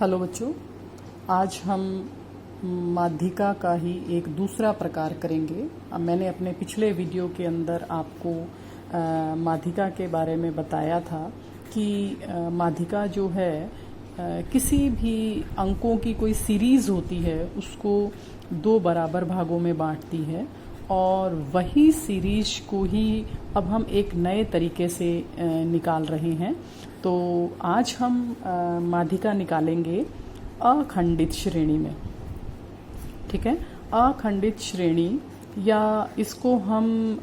Hello बच्चों, आज हम माध्यिका का ही एक दूसरा प्रकार करेंगे। अब मैंने अपने पिछले वीडियो के अंदर आपको माध्यिका के बारे में बताया था कि माध्यिका जो है किसी भी अंकों की कोई सीरीज होती है उसको दो बराबर भागों में बांटती है और वही सीरीज को ही अब हम एक नए तरीके से निकाल रहे हैं। तो आज हम माध्यिका निकालेंगे अखंडित श्रेणी में। ठीक है, अखंडित श्रेणी या इसको हम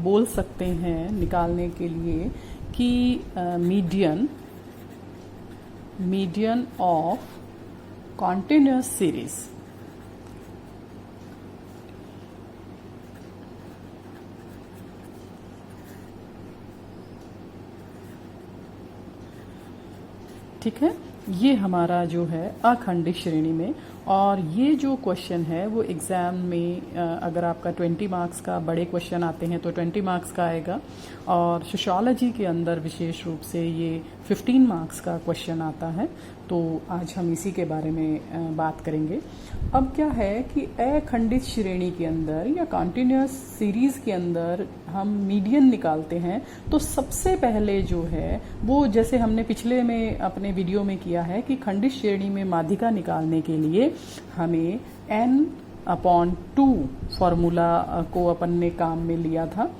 बोल सकते हैं निकालने के लिए कि मीडियन ऑफ कॉन्टिन्यूअस सीरीज। ठीक है, ये हमारा जो है अखंडित श्रेणी में। और ये जो क्वेश्चन है वो एग्ज़ाम में अगर आपका 20 मार्क्स का बड़े क्वेश्चन आते हैं तो 20 मार्क्स का आएगा, और सोशियोलॉजी के अंदर विशेष रूप से ये 15 मार्क्स का क्वेश्चन आता है। तो आज हम इसी के बारे में बात करेंगे। अब क्या है कि अखंडित श्रेणी के अंदर या कॉन्टिन्यूअस सीरीज के अंदर हम मीडियन निकालते हैं तो सबसे पहले जो है वो, जैसे हमने पिछले में अपने वीडियो में किया है कि खंडित श्रेणी में माध्यिका निकालने के लिए हमें n/2 फॉर्मूला को अपन ने काम में लिया था,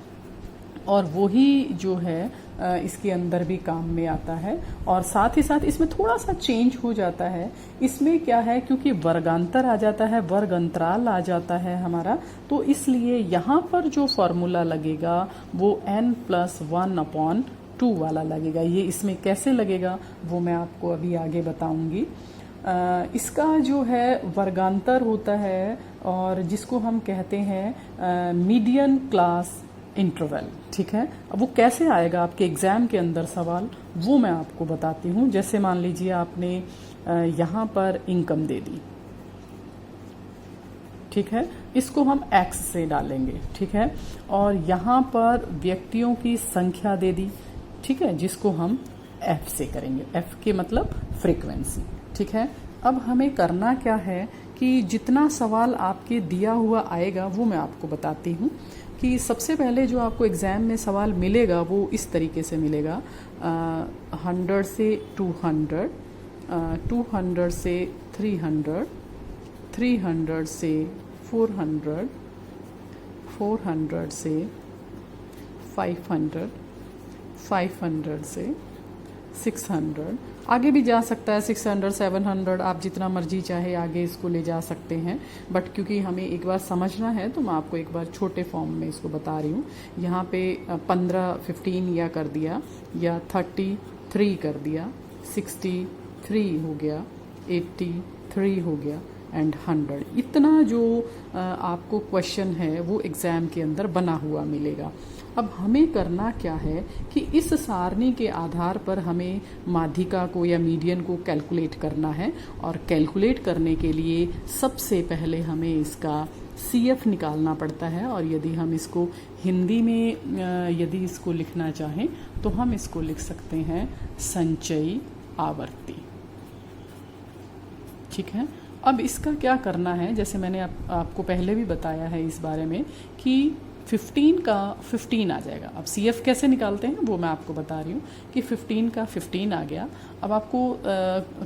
और वही जो है इसके अंदर भी काम में आता है। और साथ ही साथ इसमें थोड़ा सा चेंज हो जाता है। इसमें क्या है, क्योंकि वर्गांतर आ जाता है, वर्ग अंतराल आ जाता है हमारा, तो इसलिए यहाँ पर जो फॉर्मूला लगेगा वो n+1/2 वाला लगेगा। ये इसमें कैसे लगेगा वो मैं आपको अभी आगे बताऊंगी। इसका जो है वर्गांतर होता है और जिसको हम कहते हैं मीडियन क्लास इंटरवल। ठीक है, अब वो कैसे आएगा आपके एग्जाम के अंदर सवाल, वो मैं आपको बताती हूँ। जैसे मान लीजिए आपने यहाँ पर इनकम दे दी, ठीक है, इसको हम x से डालेंगे। ठीक है, और यहाँ पर व्यक्तियों की संख्या दे दी, ठीक है, जिसको हम f से करेंगे। f के मतलब फ्रीक्वेंसी। ठीक है, अब हमें करना क्या है कि जितना सवाल आपके दिया हुआ आएगा वो मैं आपको बताती हूँ कि सबसे पहले जो आपको एग्ज़ाम में सवाल मिलेगा वो इस तरीके से मिलेगा। 100 से 200, 200 से 300, 300 से 400, 400 से 500, 500 से 600, आगे भी जा सकता है 600, 700, आप जितना मर्जी चाहे आगे इसको ले जा सकते हैं। बट क्योंकि हमें एक बार समझना है तो मैं आपको एक बार छोटे फॉर्म में इसको बता रही हूँ। यहाँ पे 15, 15 या कर दिया, या 33 कर दिया, 63 हो गया, 83 हो गया, एंड 100। इतना जो आपको क्वेश्चन है वो एग्ज़ाम के अंदर बना हुआ मिलेगा। अब हमें करना क्या है कि इस सारणी के आधार पर हमें माध्यिका को या मीडियन को कैलकुलेट करना है, और कैलकुलेट करने के लिए सबसे पहले हमें इसका CF निकालना पड़ता है। और यदि हम इसको हिंदी में यदि इसको लिखना चाहें तो हम इसको लिख सकते हैं संचयी आवर्ती। ठीक है, अब इसका क्या करना है, जैसे मैंने आपको पहले भी बताया है इस बारे में कि 15 का 15 आ जाएगा। अब CF कैसे निकालते हैं वो मैं आपको बता रही हूँ कि 15 का 15 आ गया। अब आपको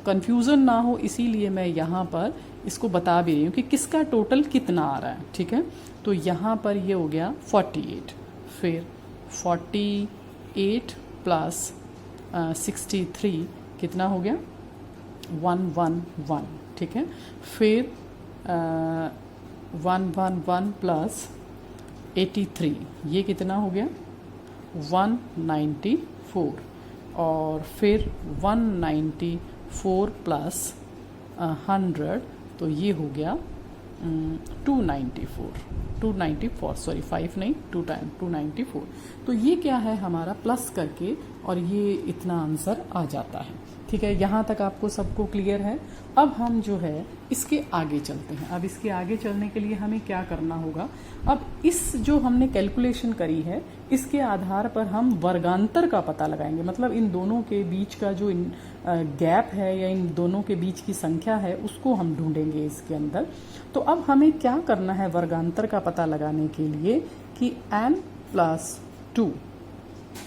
कंफ्यूजन ना हो इसीलिए मैं यहाँ पर इसको बता भी रही हूँ कि किसका टोटल कितना आ रहा है। ठीक है, तो यहाँ पर ये हो गया 48, फिर 48 प्लस 63 कितना हो गया 111। ठीक है, फिर 111 प्लस 83 ये कितना हो गया 194, और फिर 194 प्लस 100 तो ये हो गया 294, सॉरी 5 नहीं, 2 टाइम 294। तो ये क्या है हमारा प्लस करके, और ये इतना आंसर आ जाता है। ठीक है, यहाँ तक आपको सबको क्लियर है। अब हम जो है इसके आगे चलते हैं। अब इसके आगे चलने के लिए हमें क्या करना होगा, अब इस जो हमने कैलकुलेशन करी है इसके आधार पर हम वर्गांतर का पता लगाएंगे, मतलब इन दोनों के बीच का जो गैप है या इन दोनों के बीच की संख्या है उसको हम ढूंढेंगे इसके अंदर। तो अब हमें क्या करना है वर्गांतर का पता लगाने के लिए कि n+2,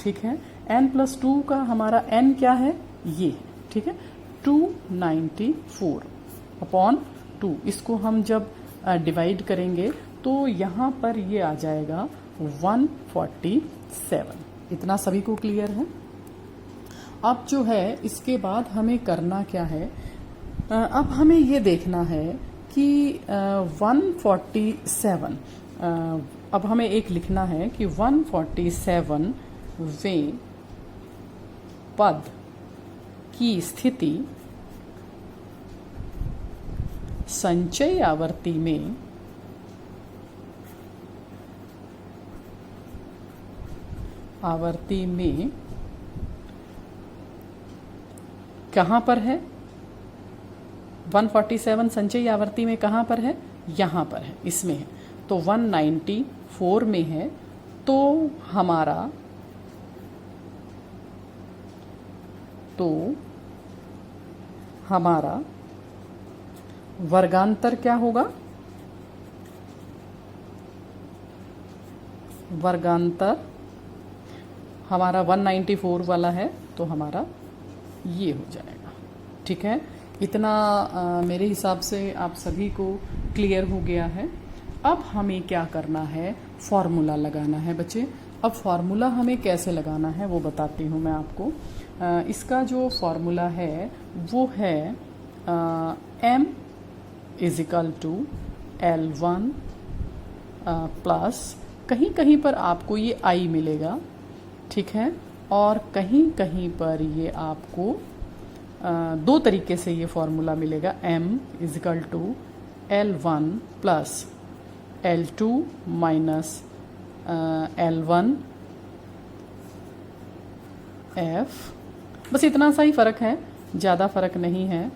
ठीक है, n+2 का हमारा n क्या है, ये, ठीक है, 294/2। इसको हम जब डिवाइड करेंगे तो यहाँ पर ये आ जाएगा 147। इतना सभी को क्लियर है। अब जो है इसके बाद हमें करना क्या है, अब हमें ये देखना है कि 147, अब हमें एक लिखना है कि 147वें पद की स्थिति संचयी आवर्ती में कहाँ पर है, 147 संचयी आवर्ती में कहाँ पर है, यहाँ पर है, इसमें है। तो 194 में है, तो हमारा वर्गांतर क्या होगा, वर्गांतर हमारा 194 वाला है तो हमारा ये हो जाएगा। ठीक है, इतना मेरे हिसाब से आप सभी को क्लियर हो गया है। अब हमें क्या करना है, फॉर्मूला लगाना है बच्चे। अब फॉर्मूला हमें कैसे लगाना है वो बताती हूँ मैं आपको। इसका जो फॉर्मूला है वो है m = L1 प्लस कहीं कहीं पर आपको ये I मिलेगा, ठीक है, और कहीं कहीं पर ये आपको दो तरीके से ये फॉर्मूला मिलेगा। m = L1 plus L2 minus L1 F, बस इतना सा ही फ़र्क है, ज़्यादा फ़र्क नहीं है,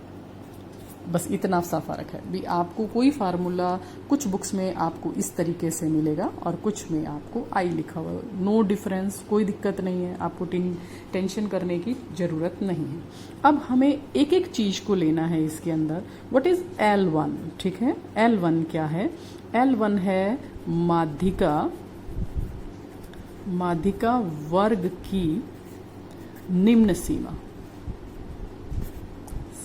बस इतना सा फ़र्क है भी। आपको कोई फार्मूला कुछ बुक्स में आपको इस तरीके से मिलेगा और कुछ में आपको आई लिखा हुआ, नो डिफरेंस, कोई दिक्कत नहीं है, आपको टेंशन करने की ज़रूरत नहीं है। अब हमें एक एक चीज़ को लेना है इसके अंदर। व्हाट इज़ L1, ठीक है, L1 क्या है, L1 है माध्यिका वर्ग की निम्न सीमा।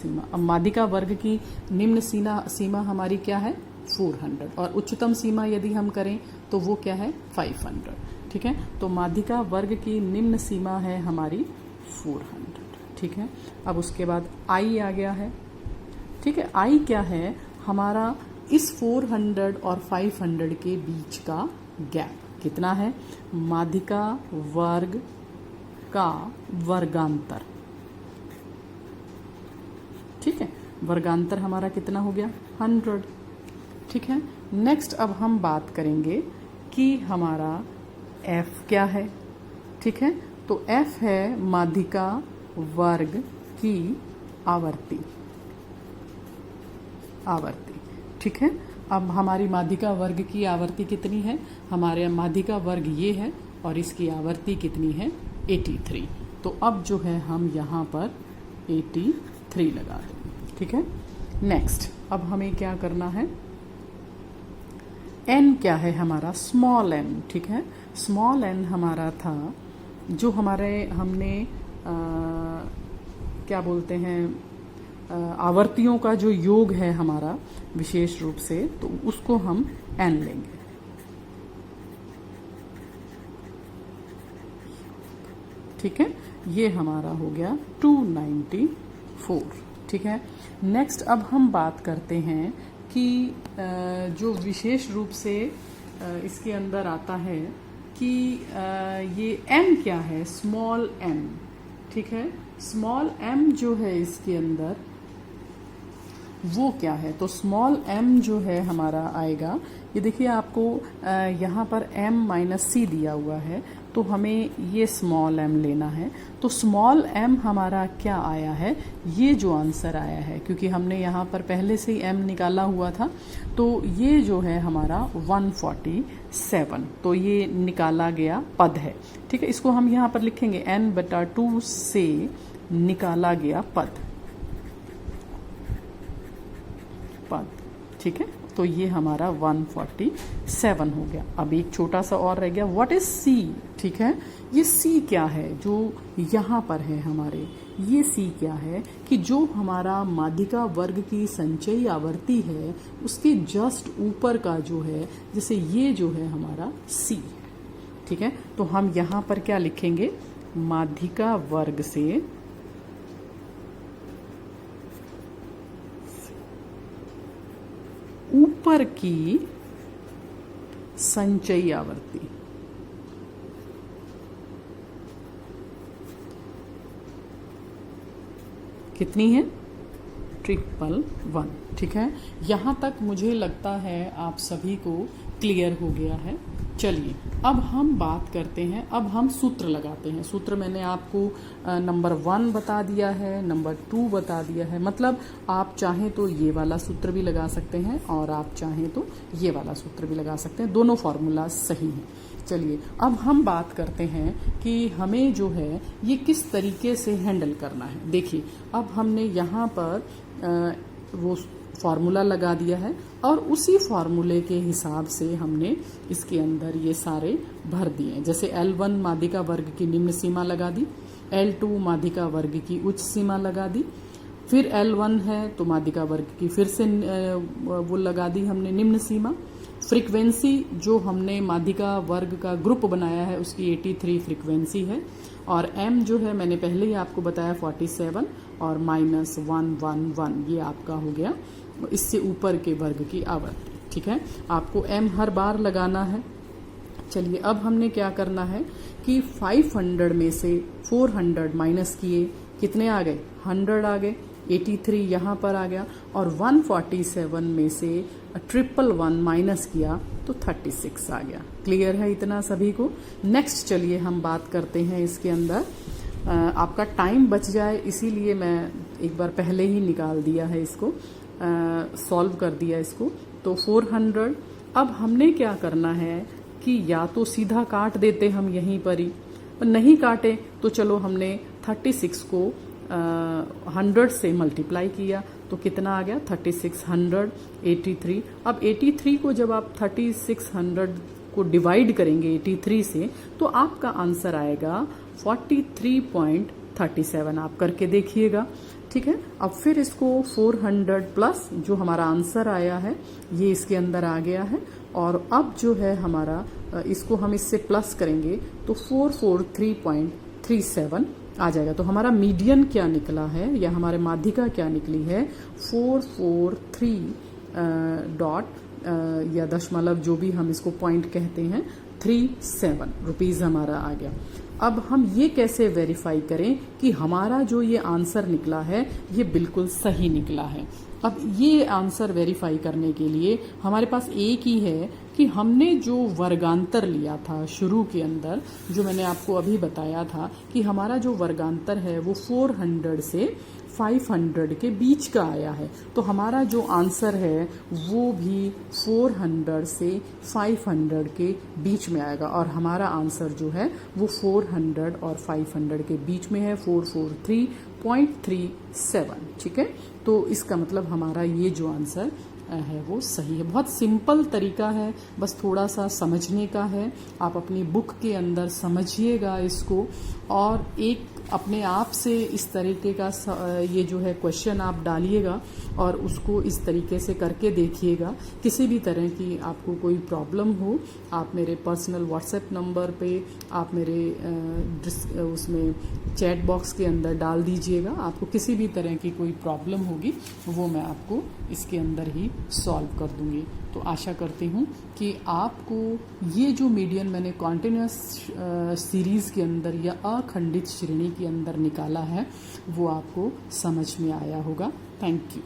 अब माध्यिका वर्ग की निम्न सीमा हमारी क्या है, 400, और उच्चतम सीमा यदि हम करें तो वो क्या है, 500। ठीक है, तो माध्यिका वर्ग की निम्न सीमा है हमारी 400। ठीक है, अब उसके बाद I आ गया है। ठीक है, I क्या है, हमारा इस 400 और 500 के बीच का गैप कितना है, माध्यिका वर्ग का वर्गांतर। ठीक है, वर्गांतर हमारा कितना हो गया, 100। ठीक है, नेक्स्ट अब हम बात करेंगे कि हमारा F क्या है। ठीक है, तो F है माध्यिका वर्ग की आवर्ती। ठीक है, अब हमारी माध्यिका वर्ग की आवर्ती कितनी है, हमारे माध्यिका वर्ग ये है और इसकी आवर्ती कितनी है, 83। तो अब जो है हम यहाँ पर 83 लगा देंगे। ठीक है, नेक्स्ट अब हमें क्या करना है, n क्या है हमारा, स्मॉल n। ठीक है, स्मॉल n हमारा था जो हमने क्या बोलते हैं, आवर्तियों का जो योग है हमारा विशेष रूप से, तो उसको हम n लेंगे। ठीक है, ये हमारा हो गया 294। ठीक है, नेक्स्ट अब हम बात करते हैं कि जो विशेष रूप से इसके अंदर आता है कि ये m क्या है, स्मॉल m। ठीक है, स्मॉल m जो है इसके अंदर वो क्या है, तो स्मॉल m जो है हमारा आएगा, ये देखिए आपको यहाँ पर m - c दिया हुआ है। तो हमें ये स्मॉल m लेना है। तो स्मॉल m हमारा क्या आया है, ये जो आंसर आया है, क्योंकि हमने यहाँ पर पहले से ही m निकाला हुआ था, तो ये जो है हमारा 147, तो ये निकाला गया पद है। ठीक है, इसको हम यहाँ पर लिखेंगे n/2 से निकाला गया पद। ठीक है, तो ये हमारा 147 हो गया। अब एक छोटा सा और रह गया, व्हाट इज c। ठीक है, ये c क्या है जो यहाँ पर है हमारे, ये c क्या है कि जो हमारा माध्यिका वर्ग की संचयी आवर्ती है उसके जस्ट ऊपर का जो है, जैसे ये जो है हमारा c। ठीक है, तो हम यहाँ पर क्या लिखेंगे, माध्यिका वर्ग से ऊपर की संचयी आवर्ती। कितनी है, 111। ठीक है, यहां तक मुझे लगता है आप सभी को क्लियर हो गया है। चलिए अब हम बात करते हैं, अब हम सूत्र लगाते हैं। सूत्र मैंने आपको नंबर 1 बता दिया है, नंबर 2 बता दिया है। मतलब आप चाहें तो ये वाला सूत्र भी लगा सकते हैं और आप चाहें तो ये वाला सूत्र भी लगा सकते हैं, दोनों फॉर्मूला सही हैं। चलिए अब हम बात करते हैं कि हमें जो है ये किस तरीके से हैंडल करना है। देखिए अब हमने यहाँ पर वो फार्मूला लगा दिया है और उसी फार्मूले के हिसाब से हमने इसके अंदर ये सारे भर दिए। जैसे L1 माध्यिका वर्ग की निम्न सीमा लगा दी, L2 माध्यिका वर्ग की उच्च सीमा लगा दी, फिर L1 है तो माध्यिका वर्ग की फिर से वो लगा दी हमने निम्न सीमा। फ्रीक्वेंसी जो हमने माध्यिका वर्ग का ग्रुप बनाया है उसकी 83 फ्रीक्वेंसी है, और m जो है मैंने पहले ही आपको बताया 47 और -111 ये आपका हो गया इससे ऊपर के वर्ग की आवर्ती। ठीक है, आपको m हर बार लगाना है। चलिए अब हमने क्या करना है कि 500 में से 400 माइनस किए, कितने आ गए, 100 आ गए, 83 यहाँ पर आ गया, और 147 में से 111 माइनस किया तो 36 आ गया। क्लियर है इतना सभी को। नेक्स्ट चलिए हम बात करते हैं इसके अंदर। आपका टाइम बच जाए इसीलिए मैं एक बार पहले ही निकाल दिया है इसको, सॉल्व कर दिया इसको। तो 400, अब हमने क्या करना है कि या तो सीधा काट देते हम यहीं पर ही, नहीं काटे तो चलो हमने 36 को 100 से मल्टीप्लाई किया तो कितना आ गया 3600 83। अब 83 को जब आप 3600 को डिवाइड करेंगे 83 से तो आपका आंसर आएगा 43.37। आप करके देखिएगा। ठीक है, अब फिर इसको 400 प्लस जो हमारा आंसर आया है ये इसके अंदर आ गया है, और अब जो है हमारा इसको हम इससे प्लस करेंगे तो 443.37 आ जाएगा। तो हमारा मीडियन क्या निकला है या हमारे माध्यिका क्या निकली है, 443 डॉट या दशमलव जो भी हम इसको पॉइंट कहते हैं 37 रुपीज़ हमारा आ गया। अब हम ये कैसे वेरीफाई करें कि हमारा जो ये आंसर निकला है ये बिल्कुल सही निकला है। अब ये आंसर वेरीफाई करने के लिए हमारे पास एक ही है कि हमने जो वर्गांतर लिया था शुरू के अंदर, जो मैंने आपको अभी बताया था कि हमारा जो वर्गांतर है वो 400 से 500 के बीच का आया है, तो हमारा जो आंसर है वो भी 400 से 500 के बीच में आएगा, और हमारा आंसर जो है वो 400 और 500 के बीच में है, 443.37। ठीक है, तो इसका मतलब हमारा ये जो आंसर है वो सही है। बहुत सिंपल तरीका है, बस थोड़ा सा समझने का है। आप अपनी बुक के अंदर समझिएगा इसको, और एक अपने आप से इस तरीके का ये जो है क्वेश्चन आप डालिएगा और उसको इस तरीके से करके देखिएगा। किसी भी तरह की आपको कोई प्रॉब्लम हो आप मेरे पर्सनल व्हाट्सएप नंबर पे आप मेरे उसमें चैट बॉक्स के अंदर डाल दीजिएगा। आपको किसी भी तरह की कोई प्रॉब्लम होगी वो मैं आपको इसके अंदर ही सॉल्व कर दूंगी। तो आशा करती हूँ कि आपको ये जो मीडियन मैंने कॉन्टिन्यूस सीरीज़ के अंदर या अखंडित श्रेणी के अंदर निकाला है वो आपको समझ में आया होगा। Thank you.